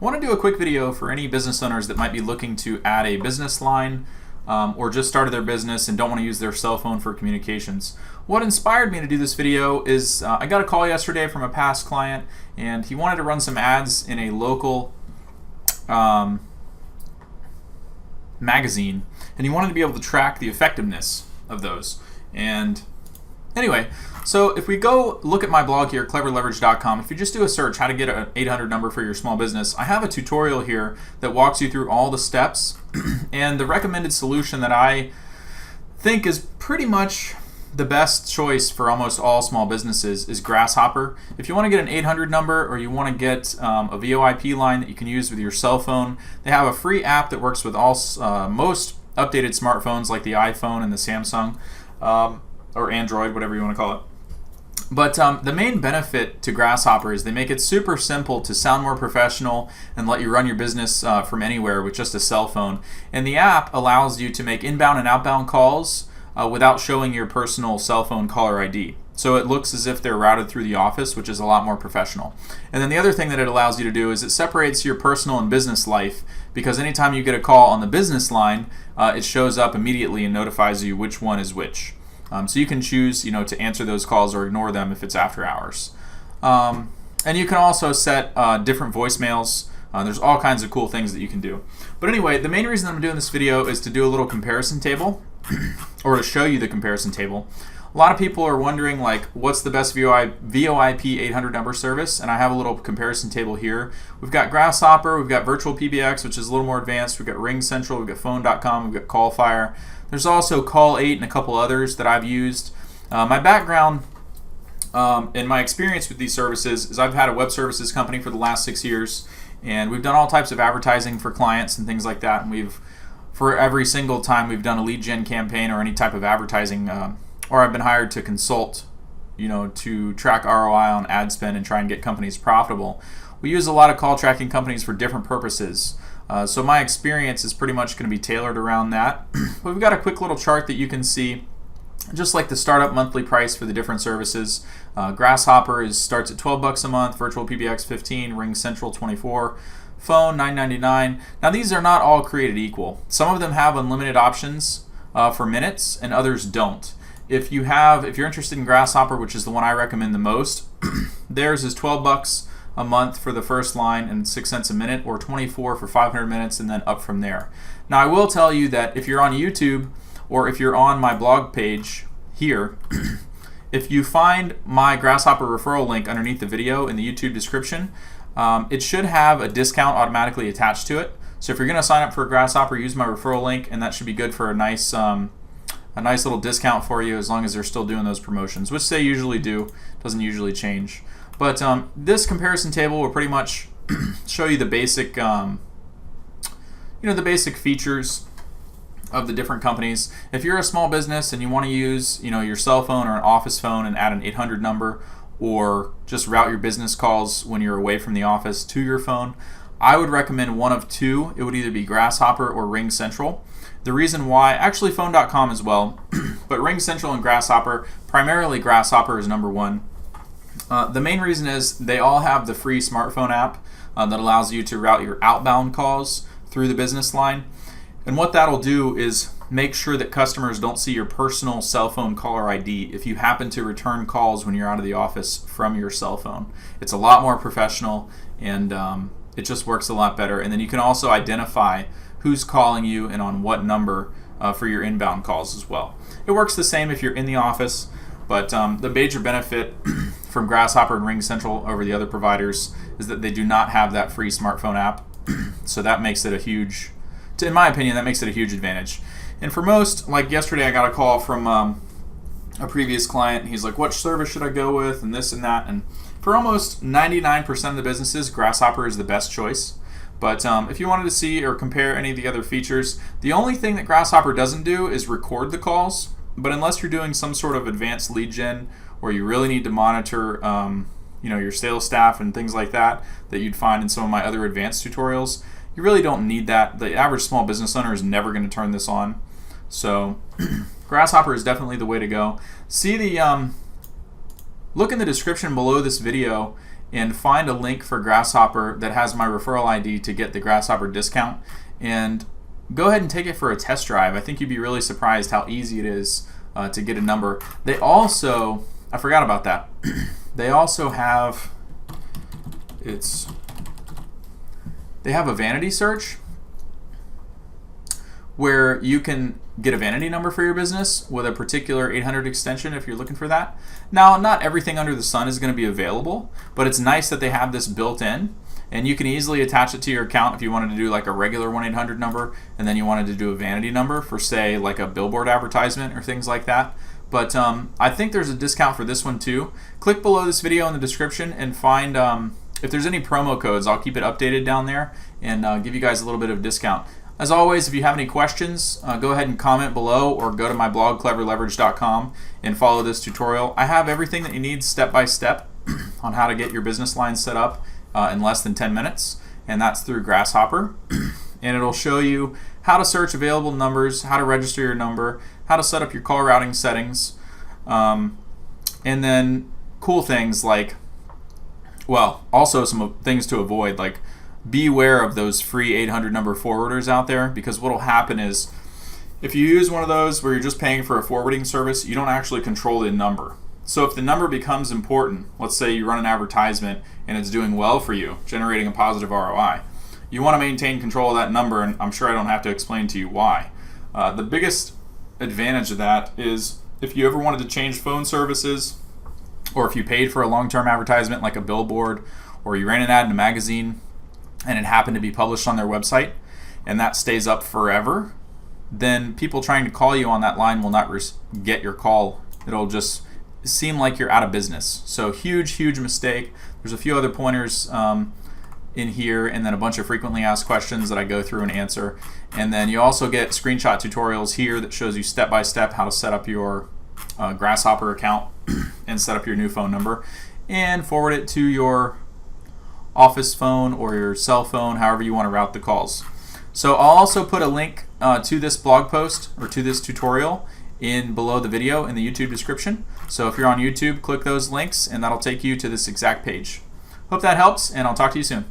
I want to do a quick video for any business owners that might be looking to add a business line or just started their business and don't want to use their cell phone for communications. What inspired me to do this video is I got a call yesterday from a past client, and he wanted to run some ads in a local magazine, and he wanted to be able to track the effectiveness of those. And anyway, so if we go look at my blog here, cleverleverage.com, if you just do a search, how to get an 800 number for your small business, I have a tutorial here that walks you through all the steps. And the recommended solution that I think is pretty much the best choice for almost all small businesses is Grasshopper. If you want to get an 800 number, or you want to get a VoIP line that you can use with your cell phone, they have a free app that works with all most updated smartphones like the iPhone and the Samsung or Android, whatever you want to call it. But the main benefit to Grasshopper is they make it super simple to sound more professional and let you run your business from anywhere with just a cell phone. And the app allows you to make inbound and outbound calls without showing your personal cell phone caller ID. So it looks as if they're routed through the office, which is a lot more professional. And then the other thing that it allows you to do is it separates your personal and business life, because anytime you get a call on the business line, it shows up immediately and notifies you which one is which. So you can choose, to answer those calls or ignore them if it's after hours. And you can also set different voicemails. There's all kinds of cool things that you can do. But anyway, the main reason I'm doing this video is to do a little comparison table, or to show you the comparison table. A lot of people are wondering, like, what's the best VoIP 800 number service? And I have a little comparison table here. We've got Grasshopper, we've got Virtual PBX, which is a little more advanced. We've got Ring Central, we've got Phone.com, we've got Callfire. There's also Call8 and a couple others that I've used. My background and my experience with these services is I've had a web services company for the last 6 years, and we've done all types of advertising for clients and things like that. And for every single time we've done a lead gen campaign or any type of advertising, or I've been hired to consult, to track ROI on ad spend and try and get companies profitable. We use a lot of call tracking companies for different purposes. So my experience is pretty much going to be tailored around that. But we've got a quick little chart that you can see, just like the startup monthly price for the different services. Grasshopper starts at $12 a month, Virtual PBX $15, Ring Central $24, Phone $9.99. Now these are not all created equal. Some of them have unlimited options for minutes, and others don't. If you're interested in Grasshopper, which is the one I recommend the most, theirs is $12 a month for the first line and 6 cents a minute, or $24 for 500 minutes, and then up from there. Now I will tell you that if you're on YouTube, or if you're on my blog page here, if you find my Grasshopper referral link underneath the video in the YouTube description, it should have a discount automatically attached to it. So if you're going to sign up for Grasshopper, use my referral link, and that should be good for a nice little discount for you, as long as they're still doing those promotions, which they usually do. Doesn't usually change. But this comparison table will pretty much show you the basic, the basic features of the different companies. If you're a small business and you want to use, your cell phone or an office phone and add an 800 number, or just route your business calls when you're away from the office to your phone, I would recommend one of two. It would either be Grasshopper or Ring Central. The reason why, actually Phone.com as well, but Ring Central and Grasshopper, primarily Grasshopper is number one. The main reason is they all have the free smartphone app that allows you to route your outbound calls through the business line. And what that'll do is make sure that customers don't see your personal cell phone caller ID if you happen to return calls when you're out of the office from your cell phone. It's a lot more professional, and it just works a lot better. And then you can also identify who's calling you and on what number for your inbound calls as well. It works the same if you're in the office, but the major benefit from Grasshopper and Ring Central over the other providers is that they do not have that free smartphone app. So that makes it in my opinion, that makes it a huge advantage. And for most, like yesterday I got a call from a previous client, and he's like, what service should I go with, and this and that. And for almost 99% of the businesses, Grasshopper is the best choice. But if you wanted to see or compare any of the other features, the only thing that Grasshopper doesn't do is record the calls. But unless you're doing some sort of advanced lead gen, or you really need to monitor your sales staff and things like that you'd find in some of my other advanced tutorials, you really don't need that. The average small business owner is never going to turn this on. So Grasshopper is definitely the way to go. See look in the description below this video, and find a link for Grasshopper that has my referral ID to get the Grasshopper discount, and go ahead and take it for a test drive. I think you'd be really surprised how easy it is to get a number. They also, I forgot about that, they also have, they have a vanity search where you can get a vanity number for your business with a particular 800 extension if you're looking for that. Now, not everything under the sun is going to be available, but it's nice that they have this built in, and you can easily attach it to your account if you wanted to do like a regular 1-800 number and then you wanted to do a vanity number for, say, like a billboard advertisement or things like that. But I think there's a discount for this one too. Click below this video in the description and find if there's any promo codes. I'll keep it updated down there and give you guys a little bit of discount. As always, if you have any questions, go ahead and comment below or go to my blog, cleverleverage.com, and follow this tutorial. I have everything that you need step by step on how to get your business line set up in less than 10 minutes, and that's through Grasshopper. And it'll show you how to search available numbers, how to register your number, how to set up your call routing settings, and then cool things like, well, also some things to avoid, like beware of those free 800 number forwarders out there, because what will happen is if you use one of those where you're just paying for a forwarding service, you don't actually control the number. So if the number becomes important, let's say you run an advertisement and it's doing well for you, generating a positive ROI, you want to maintain control of that number, and I'm sure I don't have to explain to you why. The biggest advantage of that is if you ever wanted to change phone services, or if you paid for a long-term advertisement like a billboard, or you ran an ad in a magazine and it happened to be published on their website and that stays up forever, then people trying to call you on that line will not get your call. It'll just seem like you're out of business. So huge mistake. There's a few other pointers in here, and then a bunch of frequently asked questions that I go through and answer. And then you also get screenshot tutorials here that shows you step by step how to set up your Grasshopper account and set up your new phone number and forward it to your office phone or your cell phone, however you want to route the calls. So I'll also put a link to this blog post or to this tutorial in below the video in the YouTube description. So if you're on YouTube, click those links and that'll take you to this exact page. Hope that helps, and I'll talk to you soon.